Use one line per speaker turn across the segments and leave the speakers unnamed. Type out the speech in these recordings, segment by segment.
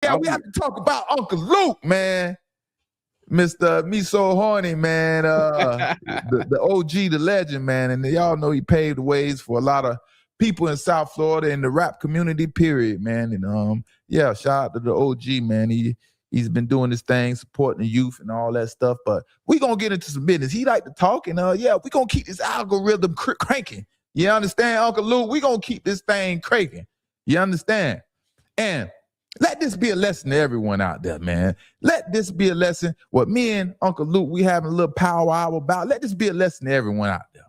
Yeah, we have to talk about Uncle Luke, man. Mr. Me So Horny, man. The OG, the legend, man. And y'all know he paved the ways for a lot of people in South Florida in the rap community, period, man. And yeah, shout out to the OG, man. He's been doing this thing, supporting the youth and all that stuff. But we gonna get into some business. He like to talk, and yeah, we gonna keep this algorithm cranking. You understand, Uncle Luke? We gonna keep this thing cranking. You understand? And let this be a lesson to everyone out there, man. Let this be a lesson. What me and Uncle Luke, we having a little power hour about. Let this be a lesson to everyone out there.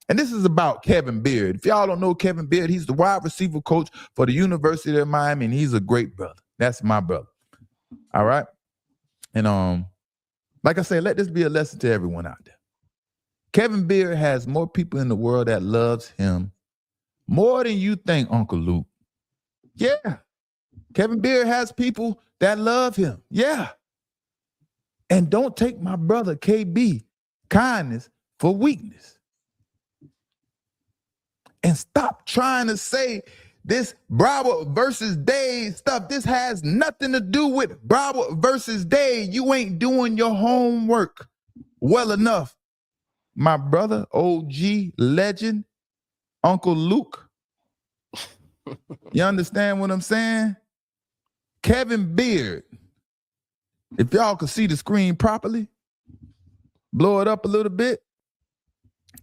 And this is about Kevin Beard. If y'all don't know Kevin Beard, he's the wide receiver coach for the University of Miami, and he's a great brother. That's my brother. All right? And like I said, let this be a lesson to everyone out there. Kevin Beard has more people in the world that loves him more than you think, Uncle Luke. Yeah. Kevin Beard has people that love him. Yeah. And don't take my brother KB kindness for weakness. And stop trying to say this Broward versus Dade stuff. This has nothing to do with Broward versus Dade. You ain't doing your homework well enough. My brother, OG legend, Uncle Luke. You understand what I'm saying? Kevin Beard. If y'all could see the screen properly, blow it up a little bit.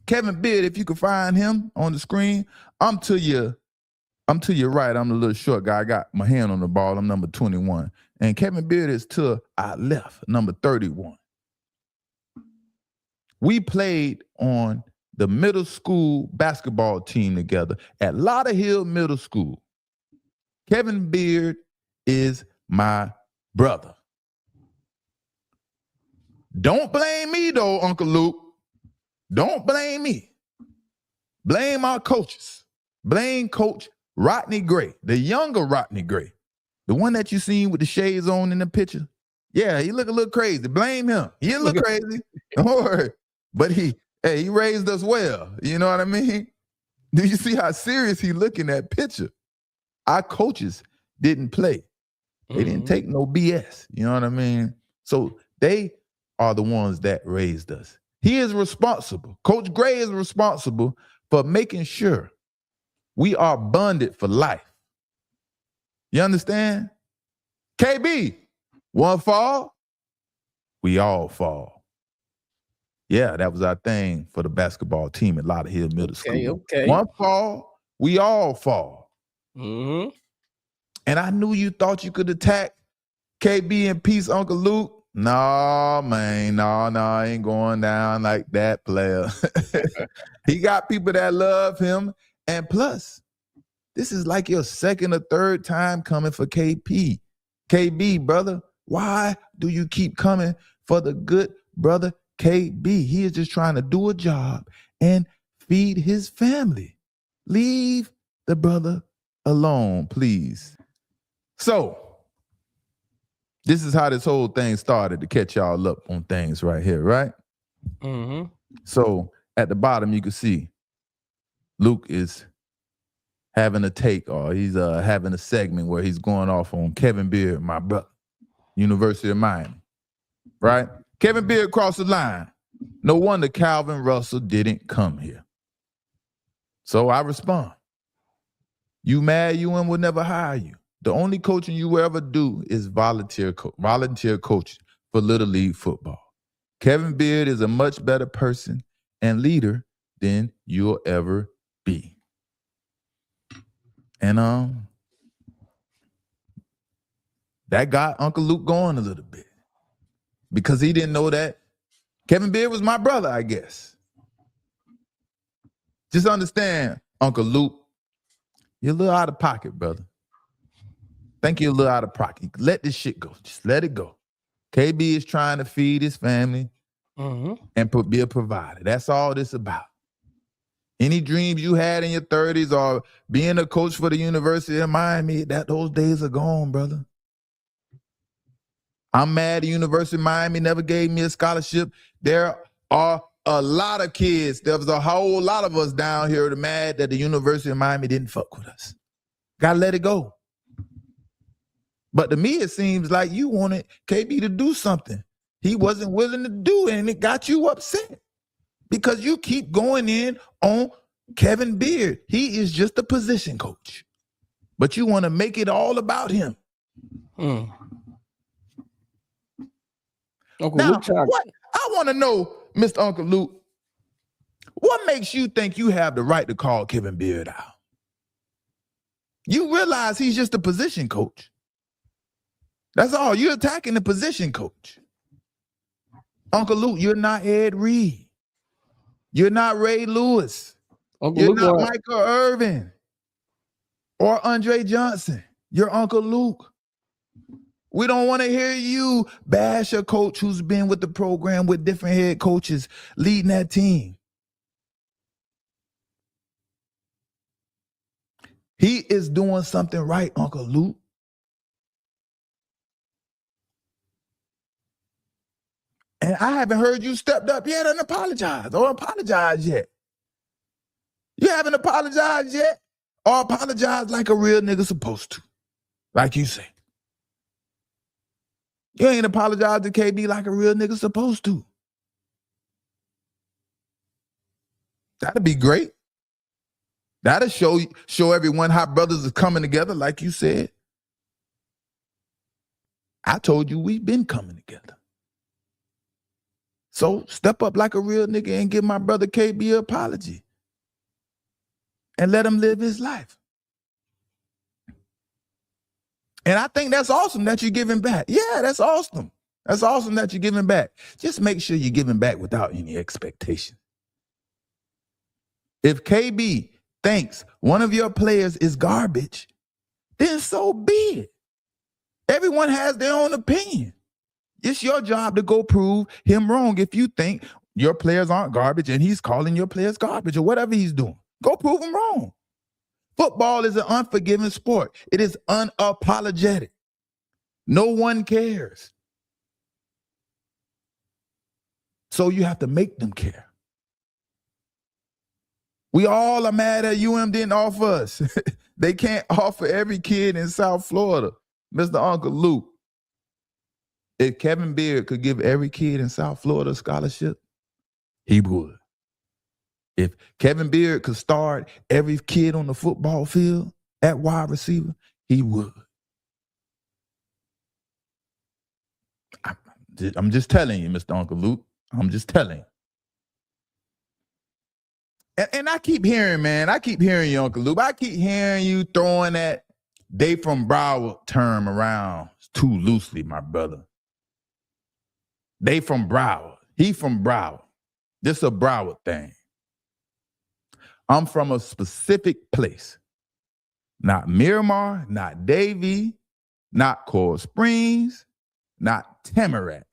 Kevin Beard, if you could find him on the screen, I'm to your right. I'm the little short guy. I got my hand on the ball. I'm number 21. And Kevin Beard is to our left, number 31. We played on the middle school basketball team together at Lauderdale Middle School. Kevin Beard is my brother. Don't blame me though, Uncle Luke. Don't blame me. Blame our coaches. Blame Coach Rodney Gray, the younger Rodney Gray, the one that you seen with the shades on in the picture. Yeah, he look a little crazy. Blame him. He look crazy. Don't worry. But he raised us well. You know what I mean? Do you see how serious he look in that picture? Our coaches didn't play. They didn't take no BS. You know what I mean? So they are the ones that raised us. He is responsible. Coach Gray is responsible for making sure we are bonded for life. You understand? KB, one fall, we all fall. Yeah, that was our thing for the basketball team at Lauderdale Middle School.
Okay.
One fall, we all fall.
Mm-hmm.
And I knew you thought you could attack KB and Peace, Uncle Luke. No, man, no, I ain't going down like that, player. He got people that love him. And plus, this is like your second or third time coming for KP. KB, brother, why do you keep coming for the good brother KB? He is just trying to do a job and feed his family. Leave the brother alone, please. So, this is how this whole thing started to catch y'all up on things right here, right?
Mm-hmm.
So, at the bottom, you can see Luke is having a take, or he's having a segment where he's going off on Kevin Beard, my brother, University of Miami, right? Kevin Beard crossed the line. No wonder Calvin Russell didn't come here. So I respond. You mad UN will never hire you. The only coaching you will ever do is volunteer coaching for Little League football. Kevin Beard is a much better person and leader than you'll ever be. And that got Uncle Luke going a little bit because he didn't know that Kevin Beard was my brother, I guess. Just understand, Uncle Luke, you're a little out of pocket, brother. Think you're a little out of pocket. Let this shit go. Just let it go. KB is trying to feed his family and be a provider. That's all this about. Any dreams you had in your 30s or being a coach for the University of Miami, those days are gone, brother. I'm mad the University of Miami never gave me a scholarship. There are a lot of kids. There was a whole lot of us down here that are mad that the University of Miami didn't fuck with us. Gotta let it go. But to me, it seems like you wanted KB to do something he wasn't willing to do, and it got you upset because you keep going in on Kevin Beard. He is just a position coach, but you want to make it all about him.
Uncle
Now,
Luke,
what I want to know, Mr. Uncle Luke, what makes you think you have the right to call Kevin Beard out? You realize he's just a position coach. That's all. You're attacking the position coach. Uncle Luke, you're not Ed Reed. You're not Ray Lewis. You're not Michael Irvin or Andre Johnson. You're Uncle Luke. We don't want to hear you bash a coach who's been with the program with different head coaches leading that team. He is doing something right, Uncle Luke. And I haven't heard you stepped up yet and apologize yet. You haven't apologized yet or apologized like a real nigga supposed to, like you say. You ain't apologized to KB like a real nigga supposed to. That'd be great. That'll show everyone how brothers are coming together, like you said. I told you we've been coming together. So step up like a real nigga and give my brother KB an apology. And let him live his life. And I think that's awesome that you're giving back. Yeah, that's awesome. That's awesome that you're giving back. Just make sure you're giving back without any expectation. If KB thinks one of your players is garbage, then so be it. Everyone has their own opinion. It's your job to go prove him wrong if you think your players aren't garbage and he's calling your players garbage or whatever he's doing. Go prove him wrong. Football is an unforgiving sport. It is unapologetic. No one cares. So you have to make them care. We all are mad at UM didn't offer us. They can't offer every kid in South Florida. Mr. Uncle Luke, if Kevin Beard could give every kid in South Florida a scholarship, he would. If Kevin Beard could start every kid on the football field at wide receiver, he would. I'm just telling you, Mr. Uncle Luke. I'm just telling you. And I keep hearing, man, you, Uncle Luke. I keep hearing you throwing that "they from Broward" term around too loosely, my brother. They from Broward. He from Broward. This a Broward thing. I'm from a specific place. Not Miramar, not Davie, not Coral Springs, not Tamarack.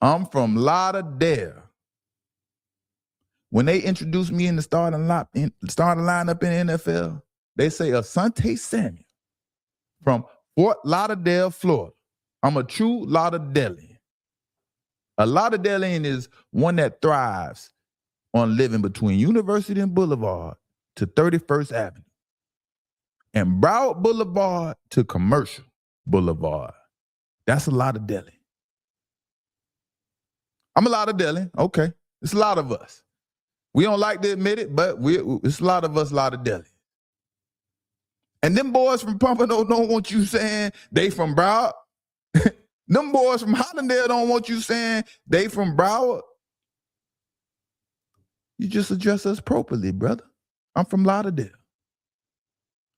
I'm from Lauderdale. When they introduced me in the starting lineup in the NFL, they say Asante Samuel from Fort Lauderdale, Florida. I'm a true Lauderdalian. A Lauderdalian is one that thrives on living between University and Boulevard to 31st Avenue and Broward Boulevard to Commercial Boulevard. That's a Lauderdalian. I'm a Lauderdalian. Okay. It's a lot of us. We don't like to admit it, but it's a lot of us Lauderdalians. And them boys from Pompano don't want you saying they from Broward. Them boys from Hollandale don't want you saying they from Broward. You just address us properly, brother. I'm from Lauderdale.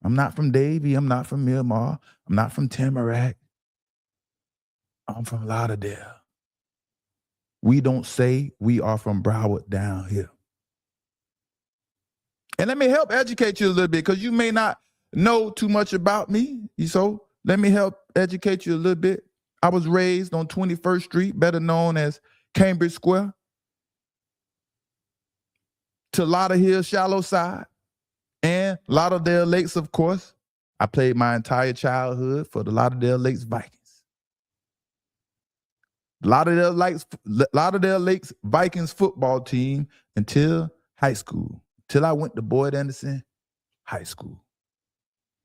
I'm not from Davie. I'm not from Miramar. I'm not from Tamarack. I'm from Lauderdale. We don't say we are from Broward down here. And let me help educate you a little bit because you may not know too much about me. So let me help educate you a little bit. I was raised on 21st Street, better known as Cambridge Square, to Lauderdale Shallow Side and Lauderdale Lakes, of course. I played my entire childhood for the Lauderdale Lakes Vikings. Lauderdale Lakes Vikings football team until high school, till I went to Boyd Anderson High School.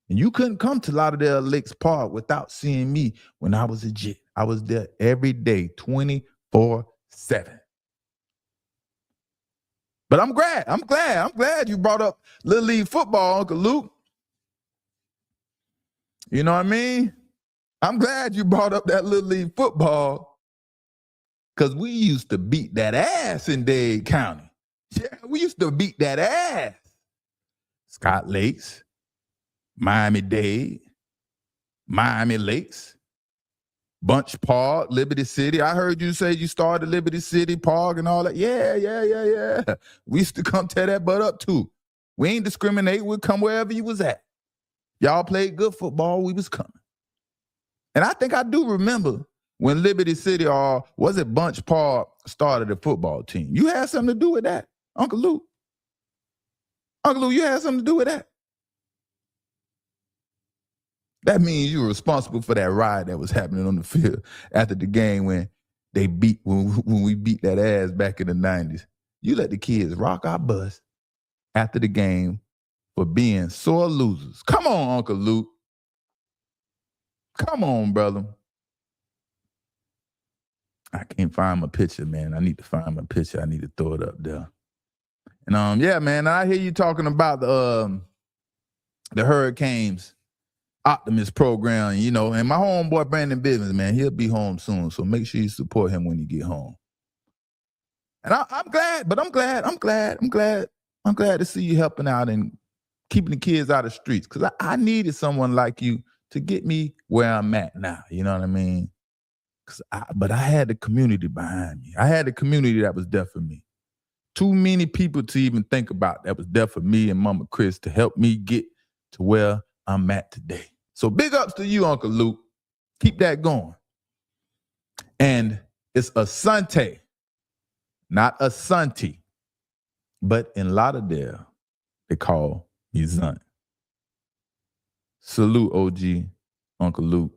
And you couldn't come to Lauderdale Lakes Park without seeing me when I was a Jet. I was there every day, 24/7. But I'm glad you brought up Little League football, Uncle Luke. You know what I mean? I'm glad you brought up that Little League football, because we used to beat that ass in Dade County. Yeah, we used to beat that ass. Scott Lakes, Miami-Dade, Miami Lakes, Bunch Park, Liberty City. I heard you say you started Liberty City Park and all that. Yeah. We used to come tear that butt up too. We ain't discriminate. We'd come wherever you was at. Y'all played good football, we was coming. And I think I do remember when Liberty City, or was it Bunch Park, started a football team. You had something to do with that, Uncle Luke. Uncle Luke, you had something to do with that. That means you were responsible for that riot that was happening on the field after the game when we beat that ass back in the 90s. You let the kids rock our bus after the game for being sore losers. Come on, Uncle Luke. Come on, brother. I can't find my picture, man. I need to find my picture. I need to throw it up there. And yeah, man, I hear you talking about the Hurricanes Optimist program, you know, and my homeboy Brandon Business, man, he'll be home soon. So make sure you support him when you get home. And I'm glad to see you helping out and keeping the kids out of the streets, because I needed someone like you to get me where I'm at now. You know what I mean? But I had the community behind me. I had the community that was there for me. Too many people to even think about that was there for me and Mama Chris to help me get to where I'm at today. So big ups to you, Uncle Luke. Keep that going. And it's Asante, not Asante, but in Lauderdale, they call me Zunt. Salute, OG, Uncle Luke.